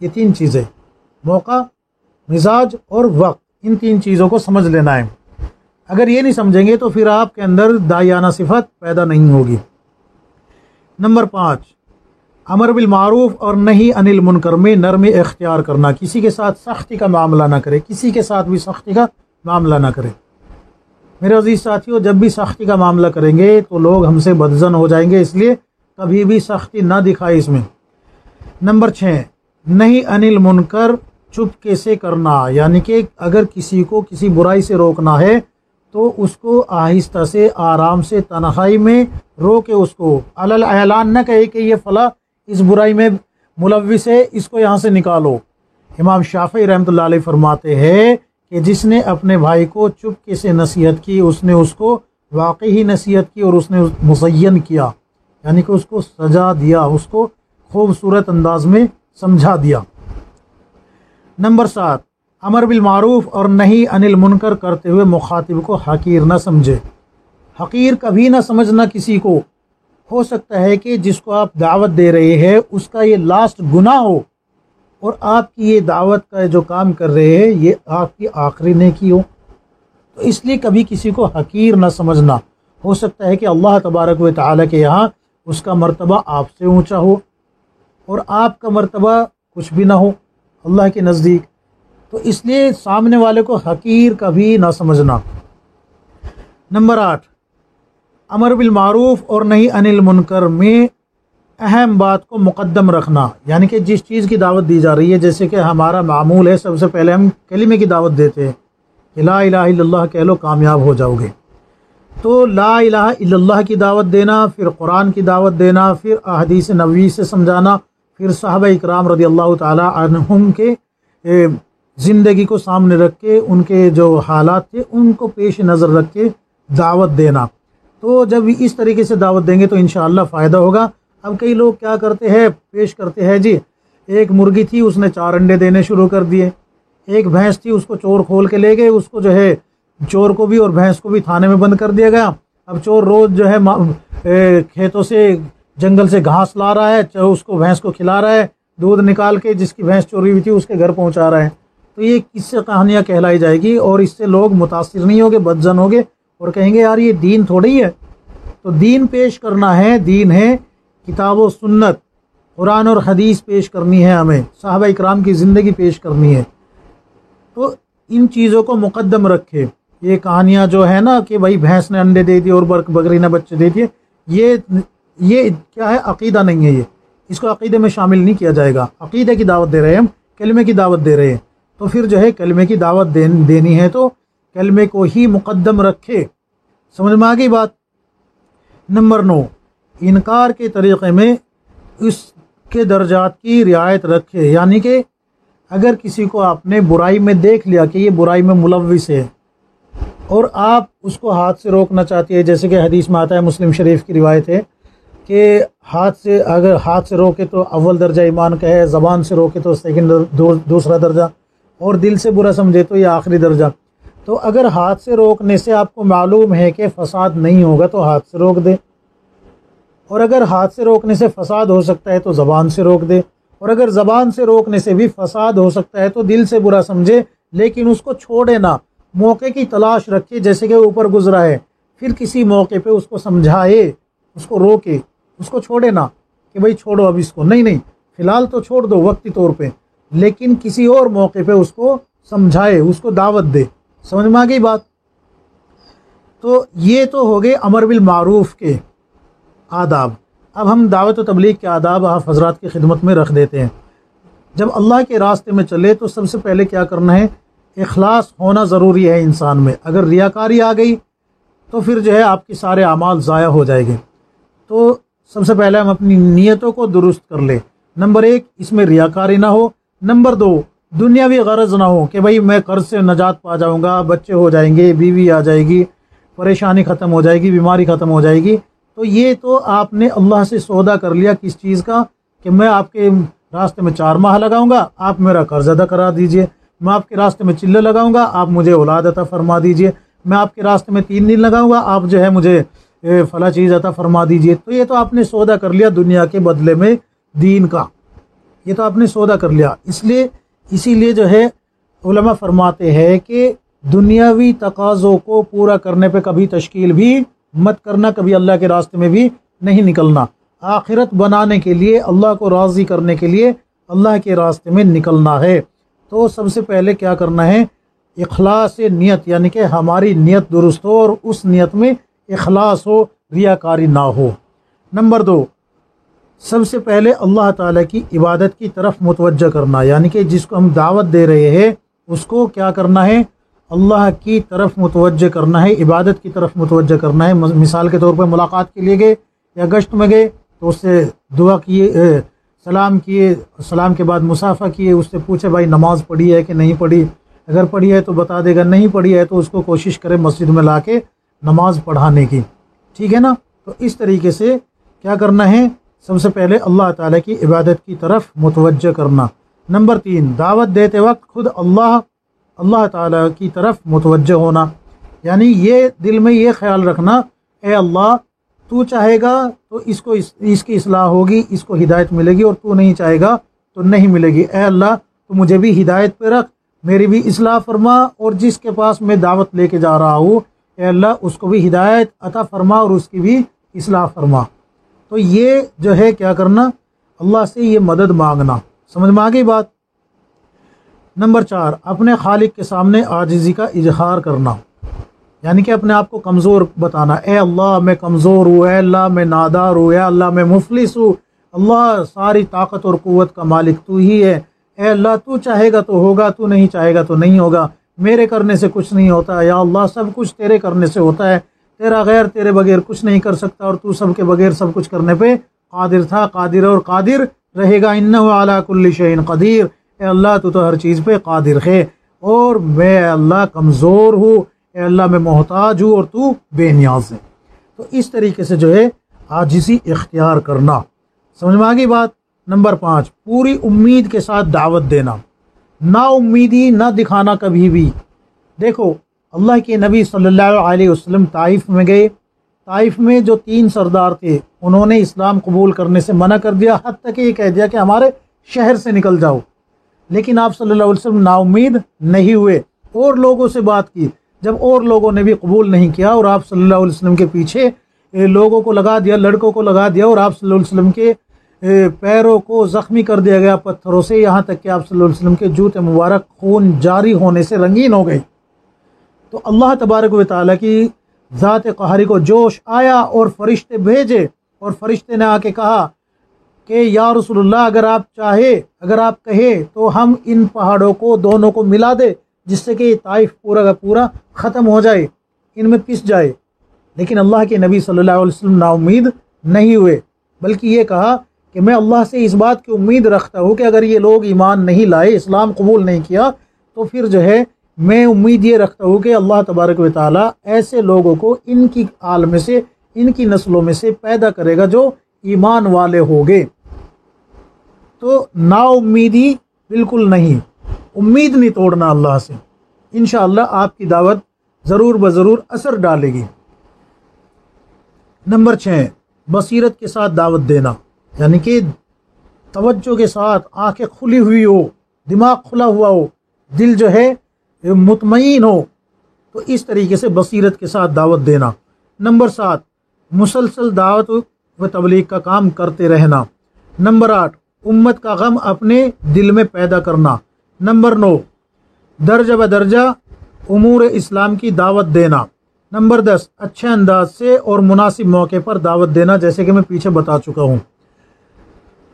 یہ تین چیزیں، موقع، مزاج اور وقت، ان تین چیزوں کو سمجھ لینا ہے۔ اگر یہ نہیں سمجھیں گے تو پھر آپ کے اندر داعیانہ صفت پیدا نہیں ہوگی۔ نمبر 5، امر بالمعروف اور نہی عن المنکر میں نرمی اختیار کرنا، کسی کے ساتھ سختی کا معاملہ نہ کرے، کسی کے ساتھ بھی سختی کا معاملہ نہ کرے۔ میرے عزیز ساتھیوں، جب بھی سختی کا معاملہ کریں گے تو لوگ ہم سے بدظن ہو جائیں گے، اس لیے کبھی بھی سختی نہ دکھائے اس میں۔ نمبر 6، نہی عن المنکر چپکے سے کرنا، یعنی کہ اگر کسی کو کسی برائی سے روکنا ہے تو اس کو آہستہ سے، آرام سے، تنہائی میں روکے، اس کو علل اعلان نہ کہے کہ یہ فلاں اس برائی میں ملوث ہے، اس کو یہاں سے نکالو۔ امام شافعی رحمۃ اللہ علیہ فرماتے ہیں کہ جس نے اپنے بھائی کو چپکے سے نصیحت کی، اس نے اس کو واقعی نصیحت کی اور اس نے مزین کیا، یعنی کہ اس کو سجا دیا، اس کو خوبصورت انداز میں سمجھا دیا۔ نمبر 7، امر بالمعروف اور نہی عن المنکر کرتے ہوئے مخاطب کو حقیر نہ سمجھے۔ حقیر کبھی نہ سمجھنا کسی کو۔ ہو سکتا ہے کہ جس کو آپ دعوت دے رہے ہیں اس کا یہ لاسٹ گناہ ہو، اور آپ کی یہ دعوت کا جو کام کر رہے ہیں یہ آپ کی آخری نیکی ہو، تو اس لیے کبھی کسی کو حقیر نہ سمجھنا۔ ہو سکتا ہے کہ اللہ تبارک و تعالیٰ کے یہاں اس کا مرتبہ آپ سے اونچا ہو اور آپ کا مرتبہ کچھ بھی نہ ہو اللہ کے نزدیک، تو اس لیے سامنے والے کو حقیر کبھی نہ سمجھنا۔ نمبر 8، امر بالمعروف اور نہی عن المنکر میں اہم بات کو مقدم رکھنا، یعنی کہ جس چیز کی دعوت دی جا رہی ہے، جیسے کہ ہمارا معمول ہے سب سے پہلے ہم کلمے کی دعوت دیتے ہیں کہ لا الہ الا اللہ کہہ لو کامیاب ہو جاؤ گے، تو لا الہ الا اللہ کی دعوت دینا، پھر قرآن کی دعوت دینا، پھر احادیث نبوی سے سمجھانا، پھر صحابہ اکرام رضی اللہ تعالی عنہم کے زندگی کو سامنے رکھ کے ان کے جو حالات تھے ان کو پیش نظر رکھ کے دعوت دینا۔ تو جب اس طریقے سے دعوت دیں گے تو انشاءاللہ فائدہ ہوگا۔ اب کئی لوگ کیا کرتے ہیں، پیش کرتے ہیں جی ایک مرغی تھی اس نے 4 انڈے دینے شروع کر دیے، ایک بھینس تھی اس کو چور کھول کے لے گئے، اس کو جو ہے چور کو بھی اور بھینس کو بھی تھانے میں بند کر دیا گیا۔ اب چور روز جو ہے کھیتوں سے جنگل سے گھاس لا رہا ہے، اس کو بھینس کو کھلا رہا ہے، دودھ نکال کے جس کی بھینس چوری ہوئی تھی اس کے گھر پہنچا رہا ہے۔ تو یہ کس سے کہانیاں کہلائی جائے گی، اور اس سے لوگ متاثر نہیں ہوگے، بدظن ہوگے اور کہیں گے یار یہ دین تھوڑی ہے۔ تو دین پیش کرنا ہے، دین ہے کتاب و سنت، قرآن اور حدیث پیش کرنی ہے، ہمیں صحابہ اکرام کی زندگی پیش کرنی ہے۔ تو ان چیزوں کو مقدم رکھے۔ یہ کہانیاں جو ہے نا کہ بھائی بھینس نے انڈے دے دیے اور بکری نے بچے دے دیے، یہ کیا ہے، عقیدہ نہیں ہے، یہ اس کو عقیدے میں شامل نہیں کیا جائے گا۔ عقیدے کی دعوت دے رہے ہیں ہم، کلمے کی دعوت دے رہے ہیں، تو پھر جو ہے کلمے کی دعوت دینی ہے تو کلمے کو ہی مقدم رکھے۔ سمجھ میں آ گئی بات؟ نمبر 9، انکار کے طریقے میں اس کے درجات کی رعایت رکھے، یعنی کہ اگر کسی کو آپ نے برائی میں دیکھ لیا کہ یہ برائی میں ملوث ہے اور آپ اس کو ہاتھ سے روکنا چاہتی ہے، جیسے کہ حدیث میں آتا ہے، مسلم شریف کی روایت ہے کہ اگر ہاتھ سے روکے تو اول درجہ ایمان کا ہے، زبان سے روکے تو دوسرا درجہ، اور دل سے برا سمجھے تو یہ آخری درجہ۔ تو اگر ہاتھ سے روکنے سے آپ کو معلوم ہے کہ فساد نہیں ہوگا تو ہاتھ سے روک دے، اور اگر ہاتھ سے روکنے سے فساد ہو سکتا ہے تو زبان سے روک دے، اور اگر زبان سے روکنے سے بھی فساد ہو سکتا ہے تو دل سے برا سمجھے لیکن اس کو چھوڑے نہ، موقع کی تلاش رکھے، جیسے کہ اوپر گزرا ہے پھر کسی موقع پہ اس کو سمجھائے، اس کو روکے، اس کو چھوڑے نہ کہ بھائی چھوڑو اب اس کو، نہیں فی الحال تو چھوڑ دو وقتی طور پہ، لیکن کسی اور موقع پہ اس کو سمجھائے، اس کو دعوت دے۔ سمجھ میں آ گئی بات؟ تو یہ تو ہو گئے امر بالمعروف کے آداب۔ اب ہم دعوت و تبلیغ کے آداب آپ حضرات کی خدمت میں رکھ دیتے ہیں۔ جب اللہ کے راستے میں چلے تو سب سے پہلے کیا کرنا ہے، اخلاص ہونا ضروری ہے انسان میں۔ اگر ریاکاری آ گئی تو پھر جو ہے آپ کے سارے اعمال ضائع ہو جائیں گے۔ تو سب سے پہلے ہم اپنی نیتوں کو درست کر لیں۔ نمبر 1، اس میں ریاکاری نہ ہو۔ نمبر 2، دنیاوی غرض نہ ہو کہ بھائی میں قرض سے نجات پا جاؤں گا، بچے ہو جائیں گے، بیوی آ جائے گی، پریشانی ختم ہو جائے گی، بیماری ختم ہو جائے گی۔ تو یہ تو آپ نے اللہ سے سودا کر لیا کس چیز کا، کہ میں آپ کے راستے میں 4 ماہ لگاؤں گا، آپ میرا قرض ادا کرا دیجئے، میں آپ کے راستے میں چلے لگاؤں گا، آپ مجھے اولاد عطا فرما دیجئے، میں آپ کے راستے میں 3 دن لگاؤں گا، آپ جو ہے مجھے فلاں چیز عطا فرما دیجئے۔ تو یہ تو آپ نے سودا کر لیا دنیا کے بدلے میں دین کا۔ یہ تو آپ نے سودا کر لیا. اسی لیے جو ہے علماء فرماتے ہیں کہ دنیاوی تقاضوں کو پورا کرنے پہ کبھی تشکیل بھی مت کرنا، کبھی اللہ کے راستے میں بھی نہیں نکلنا. آخرت بنانے کے لیے، اللہ کو راضی کرنے کے لیے اللہ کے راستے میں نکلنا ہے. تو سب سے پہلے کیا کرنا ہے؟ اخلاص نیت، یعنی کہ ہماری نیت درست ہو اور اس نیت میں اخلاص ہو، ریاکاری نہ ہو. نمبر 2، سب سے پہلے اللہ تعالیٰ کی عبادت کی طرف متوجہ کرنا، یعنی کہ جس کو ہم دعوت دے رہے ہیں اس کو کیا کرنا ہے؟ اللہ کی طرف متوجہ کرنا ہے، عبادت کی طرف متوجہ کرنا ہے. مثال کے طور پر ملاقات کے لیے گئے یا گشت میں گئے تو اس سے دعا کیے، سلام کیے، سلام کے بعد مصافحہ کیے، اس سے پوچھے بھائی نماز پڑھی ہے کہ نہیں پڑھی، اگر پڑھی ہے تو بتا دے گا، نہیں پڑھی ہے تو اس کو کوشش کرے مسجد میں لا کے نماز پڑھانے کی. ٹھیک ہے نا؟ تو اس طریقے سے کیا کرنا ہے؟ سب سے پہلے اللہ تعالیٰ کی عبادت کی طرف متوجہ کرنا. نمبر 3، دعوت دیتے وقت خود اللہ تعالیٰ کی طرف متوجہ ہونا، یعنی یہ دل میں یہ خیال رکھنا، اے اللہ تو چاہے گا تو اس کی اصلاح ہوگی، اس کو ہدایت ملے گی، اور تو نہیں چاہے گا تو نہیں ملے گی. اے اللہ تو مجھے بھی ہدایت پہ رکھ، میری بھی اصلاح فرما، اور جس کے پاس میں دعوت لے کے جا رہا ہوں اے اللہ اس کو بھی ہدایت عطا فرما اور اس کی بھی اصلاح فرما. تو یہ جو ہے کیا کرنا؟ اللہ سے یہ مدد مانگنا. سمجھ میں آ گئی بات؟ نمبر 4، اپنے خالق کے سامنے عاجزی کا اظہار کرنا، یعنی کہ اپنے آپ کو کمزور بتانا. اے اللہ میں کمزور ہوں، اے اللہ میں نادار ہوں، اے اللہ میں مفلس ہوں، اللہ ساری طاقت اور قوت کا مالک تو ہی ہے. اے اللہ تو چاہے گا تو ہوگا، تو نہیں چاہے گا تو نہیں ہوگا، میرے کرنے سے کچھ نہیں ہوتا. یا اللہ سب کچھ تیرے کرنے سے ہوتا ہے، تیرا غیر تیرے بغیر کچھ نہیں کر سکتا، اور تو سب کے بغیر سب کچھ کرنے پہ قادر تھا، قادر اور قادر رہے گا. انہ علی کل شیء قدیر. اے اللہ تو ہر چیز پہ قادر ہے، اور میں اللہ کمزور ہوں، اے اللہ میں محتاج ہوں اور تو بے نیاز ہے. تو اس طریقے سے جو ہے عاجزی اختیار کرنا. سمجھ میں آ گئی بات؟ نمبر 5، پوری امید کے ساتھ دعوت دینا، نا امیدی نہ دکھانا کبھی بھی. دیکھو اللہ کے نبی صلی اللہ علیہ وسلم طائف میں گئے، طائف میں جو 3 سردار تھے انہوں نے اسلام قبول کرنے سے منع کر دیا، حتیٰ کہ یہ کہہ دیا کہ ہمارے شہر سے نکل جاؤ. لیکن آپ صلی اللہ علیہ وسلم نا امید نہیں ہوئے، اور لوگوں سے بات کی. جب اور لوگوں نے بھی قبول نہیں کیا اور آپ صلی اللہ علیہ وسلم کے پیچھے لوگوں کو لگا دیا، لڑکوں کو لگا دیا، اور آپ صلی اللہ علیہ وسلم کے پیروں کو زخمی کر دیا گیا پتھروں سے، یہاں تک کہ آپ صلی اللہ علیہ وسلم کے جوتے مبارک خون جاری ہونے سے رنگین ہو گئے. تو اللہ تبارک و تعالیٰ کی ذات قہری کو جوش آیا اور فرشتے بھیجے، اور فرشتے نے آ کے کہا کہ یا رسول اللہ اگر آپ کہے تو ہم ان پہاڑوں کو دونوں کو ملا دے، جس سے کہ یہ طائف پورا کا پورا ختم ہو جائے، ان میں پس جائے. لیکن اللہ کے نبی صلی اللہ علیہ وسلم نا امید نہیں ہوئے، بلکہ یہ کہا کہ میں اللہ سے اس بات کی امید رکھتا ہوں کہ اگر یہ لوگ ایمان نہیں لائے، اسلام قبول نہیں کیا، تو پھر جو ہے میں امید یہ رکھتا ہوں کہ اللہ تبارک و تعالیٰ ایسے لوگوں کو ان کی آل میں سے، ان کی نسلوں میں سے پیدا کرے گا جو ایمان والے ہوگے. تو نا امیدی بالکل نہیں، امید نہیں توڑنا اللہ سے. انشاءاللہ آپ کی دعوت ضرور بضرور اثر ڈالے گی. نمبر 6، بصیرت کے ساتھ دعوت دینا، یعنی کہ توجہ کے ساتھ، آنکھیں کھلی ہوئی ہو، دماغ کھلا ہوا ہو، دل جو ہے مطمئن ہو. تو اس طریقے سے بصیرت کے ساتھ دعوت دینا. نمبر 7، مسلسل دعوت و تبلیغ کا کام کرتے رہنا. نمبر 8، امت کا غم اپنے دل میں پیدا کرنا. نمبر 9، درجہ بدرجہ امور اسلام کی دعوت دینا. نمبر 10، اچھے انداز سے اور مناسب موقع پر دعوت دینا، جیسے کہ میں پیچھے بتا چکا ہوں.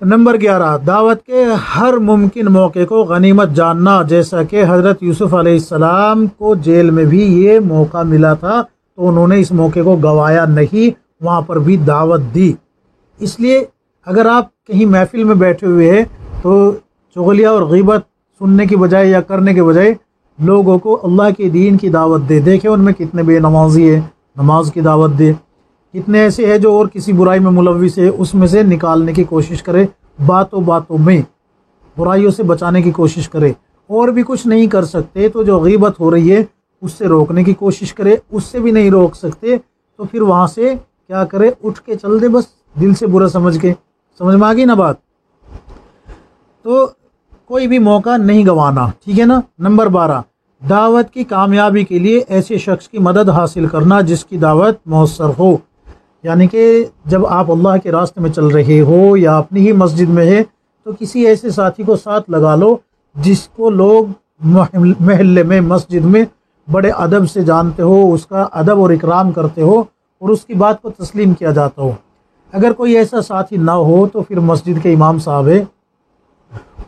نمبر 11، دعوت کے ہر ممکن موقع کو غنیمت جاننا، جیسا کہ حضرت یوسف علیہ السلام کو جیل میں بھی یہ موقع ملا تھا تو انہوں نے اس موقع کو گوایا نہیں، وہاں پر بھی دعوت دی. اس لیے اگر آپ کہیں محفل میں بیٹھے ہوئے ہیں تو چغلیہ اور غیبت سننے کی بجائے یا کرنے کے بجائے لوگوں کو اللہ کے دین کی دعوت دے. دیکھیں ان میں کتنے بے نمازی ہیں، نماز کی دعوت دے. کتنے ایسے ہیں جو اور کسی برائی میں ملوث ہے، اس میں سے نکالنے کی کوشش کرے، باتوں میں برائیوں سے بچانے کی کوشش کرے. اور بھی کچھ نہیں کر سکتے تو جو غیبت ہو رہی ہے اس سے روکنے کی کوشش کرے. اس سے بھی نہیں روک سکتے تو پھر وہاں سے کیا کرے، اٹھ کے چل دے، بس دل سے برا سمجھ کے. سمجھ میں آ گئی نا بات؟ تو کوئی بھی موقع نہیں گنوانا، ٹھیک ہے نا۔ نمبر 12، دعوت کی کامیابی کے لیے ایسے شخص کی مدد حاصل کرنا جس کی دعوت مؤثر ہو، یعنی کہ جب آپ اللہ کے راستے میں چل رہے ہو یا اپنی ہی مسجد میں ہے تو کسی ایسے ساتھی کو ساتھ لگا لو جس کو لوگ محلے میں مسجد میں بڑے ادب سے جانتے ہو، اس کا ادب اور اکرام کرتے ہو اور اس کی بات کو تسلیم کیا جاتا ہو۔ اگر کوئی ایسا ساتھی نہ ہو تو پھر مسجد کے امام صاحب ہے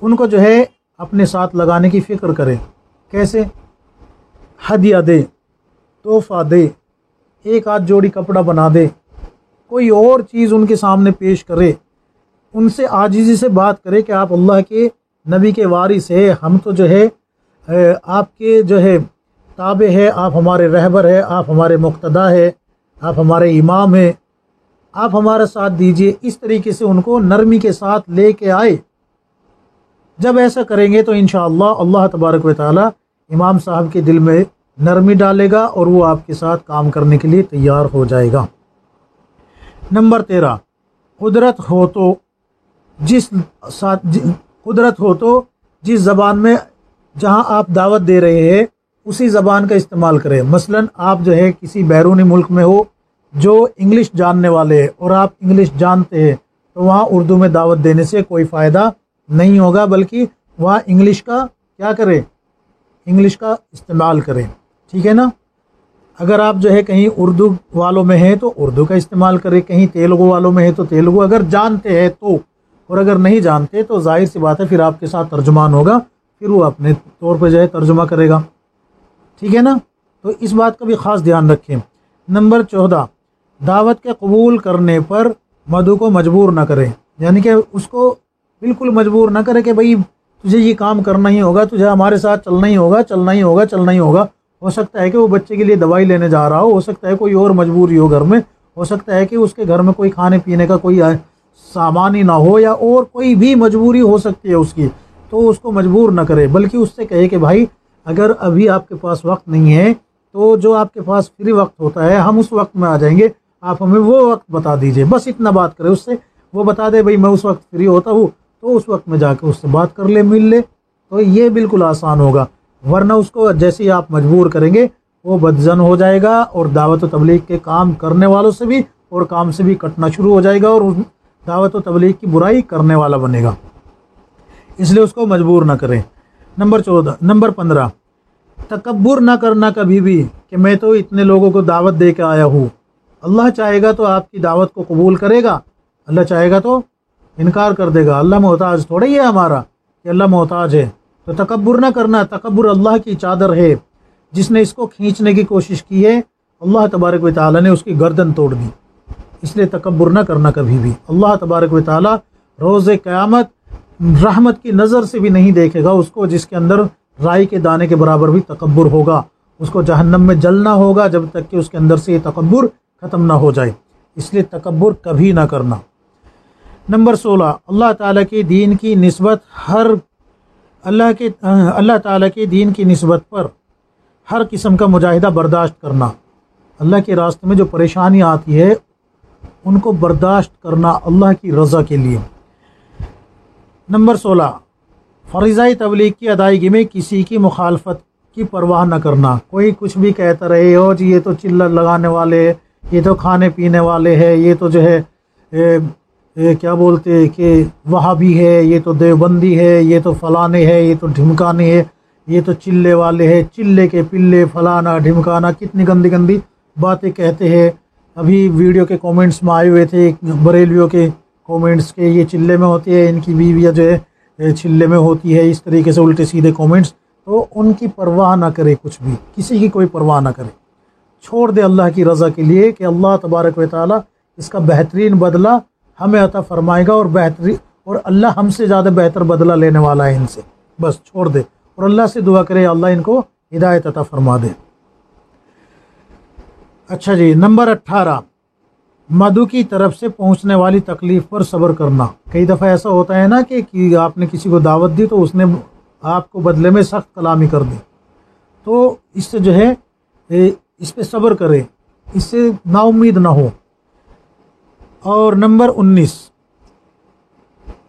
ان کو جو ہے اپنے ساتھ لگانے کی فکر کرے۔ کیسے؟ ہدیہ دے، تحفہ دے، ایک آدھ جوڑی کپڑا بنا دے، کوئی اور چیز ان کے سامنے پیش کرے، ان سے عاجزی سے بات کرے کہ آپ اللہ کے نبی کے وارث ہے، ہم تو جو ہے آپ کے جو ہے تابع ہے، آپ ہمارے رہبر ہے، آپ ہمارے مقتدا ہے، آپ ہمارے امام ہیں، آپ ہمارا ساتھ دیجئے۔ اس طریقے سے ان کو نرمی کے ساتھ لے کے آئے۔ جب ایسا کریں گے تو انشاءاللہ اللہ تبارک و تعالی امام صاحب کے دل میں نرمی ڈالے گا اور وہ آپ کے ساتھ کام کرنے کے لیے تیار ہو جائے گا۔ نمبر 13، قدرت ہو تو جس زبان میں جہاں آپ دعوت دے رہے ہیں اسی زبان کا استعمال کریں۔ مثلا آپ جو ہے کسی بیرونی ملک میں ہو جو انگلش جاننے والے ہیں اور آپ انگلش جانتے ہیں تو وہاں اردو میں دعوت دینے سے کوئی فائدہ نہیں ہوگا، بلکہ وہاں انگلش کا کیا کرے، انگلش کا استعمال کریں، ٹھیک ہے نا۔ اگر آپ جو ہے کہیں اردو والوں میں ہیں تو اردو کا استعمال کریں، کہیں تیلگو والوں میں ہے تو تیلگو اگر جانتے ہیں تو، اور اگر نہیں جانتے تو ظاہر سی بات ہے پھر آپ کے ساتھ ترجمان ہوگا، پھر وہ اپنے طور پہ جو ہے ترجمہ کرے گا، ٹھیک ہے نا۔ تو اس بات کا بھی خاص دھیان رکھیں۔ نمبر 14، دعوت کے قبول کرنے پر مدعو کو مجبور نہ کریں، یعنی کہ اس کو بالکل مجبور نہ کرے کہ بھئی تجھے یہ کام کرنا ہی ہوگا، تجھے ہمارے ساتھ چلنا ہی ہوگا، چلنا ہی ہوگا، چلنا ہی ہوگا۔ ہو سکتا ہے کہ وہ بچے کے لیے دوائی لینے جا رہا ہو سکتا ہے کوئی اور مجبوری ہو گھر میں، ہو سکتا ہے کہ اس کے گھر میں کوئی کھانے پینے کا کوئی سامان ہی نہ ہو، یا اور کوئی بھی مجبوری ہو سکتی ہے اس کی، تو اس کو مجبور نہ کرے، بلکہ اس سے کہے کہ بھائی اگر ابھی آپ کے پاس وقت نہیں ہے تو جو آپ کے پاس فری وقت ہوتا ہے ہم اس وقت میں آ جائیں گے، آپ ہمیں وہ وقت بتا دیجئے، بس اتنا بات کرے اس سے، وہ بتا دے بھئی میں اس وقت فری ہوتا ہوں، تو اس وقت میں جا کے اس سے بات کر لے، مل لے، تو یہ بالکل آسان ہوگا۔ ورنہ اس کو جیسے ہی آپ مجبور کریں گے وہ بدظن ہو جائے گا اور دعوت و تبلیغ کے کام کرنے والوں سے بھی اور کام سے بھی کٹنا شروع ہو جائے گا اور دعوت و تبلیغ کی برائی کرنے والا بنے گا، اس لیے اس کو مجبور نہ کریں۔ نمبر 15، تکبر نہ کرنا کبھی بھی کہ میں تو اتنے لوگوں کو دعوت دے کے آیا ہوں۔ اللہ چاہے گا تو آپ کی دعوت کو قبول کرے گا، اللہ چاہے گا تو انکار کر دے گا۔ اللہ محتاج تھوڑا ہی ہے ہمارا کہ اللہ محتاج ہے، تو تکبر نہ کرنا۔ تکبر اللہ کی چادر ہے، جس نے اس کو کھینچنے کی کوشش کی ہے اللہ تبارک و تعالی نے اس کی گردن توڑ دی، اس لیے تکبر نہ کرنا کبھی بھی۔ اللہ تبارک و تعالی روز قیامت رحمت کی نظر سے بھی نہیں دیکھے گا اس کو جس کے اندر رائی کے دانے کے برابر بھی تکبر ہوگا، اس کو جہنم میں جلنا ہوگا جب تک کہ اس کے اندر سے یہ تکبر ختم نہ ہو جائے، اس لیے تکبر کبھی نہ کرنا۔ نمبر 16، اللہ تعالیٰ کے دین کی نسبت اللہ تعالیٰ کے دین کی نسبت پر ہر قسم کا مجاہدہ برداشت کرنا، اللہ کے راستے میں جو پریشانی آتی ہے ان کو برداشت کرنا اللہ کی رضا کے لیے۔ نمبر 16، فریضہ تبلیغ کی ادائیگی میں کسی کی مخالفت کی پرواہ نہ کرنا۔ کوئی کچھ بھی کہتا رہے ہو جی یہ تو چلر لگانے والے، یہ تو کھانے پینے والے ہیں، یہ تو جو ہے کیا بولتے کہ وہابی ہے، یہ تو دیوبندی ہے، یہ تو فلانے ہے، یہ تو ڈھمکانے ہے، یہ تو چلے والے ہیں، چلے کے پلے فلانا ڈھمکانا، کتنی گندی گندی باتیں کہتے ہیں۔ ابھی ویڈیو کے کومنٹس میں آئے ہوئے تھے بریلیوں کے کومنٹس کے یہ چلے میں ہوتی ہے، ان کی بیویاں جو ہے چلے میں ہوتی ہے، اس طریقے سے الٹے سیدھے کومنٹس، تو ان کی پرواہ نہ کرے، کچھ بھی کسی کی کوئی پرواہ نہ کرے، چھوڑ دے اللہ کی رضا کے لیے کہ اللہ تبارک و تعالی اس کا بہترین بدلہ ہمیں عطا فرمائے گا، اور اللہ ہم سے زیادہ بہتر بدلہ لینے والا ہے ان سے، بس چھوڑ دے اور اللہ سے دعا کرے اللہ ان کو ہدایت عطا فرما دے۔ اچھا جی، نمبر 18، مدعو کی طرف سے پہنچنے والی تکلیف پر صبر کرنا۔ کئی دفعہ ایسا ہوتا ہے نا کہ آپ نے کسی کو دعوت دی تو اس نے آپ کو بدلے میں سخت کلامی کر دی، تو اس سے جو ہے اس پہ صبر کرے، اس سے نا امید نہ ہو۔ اور نمبر 19،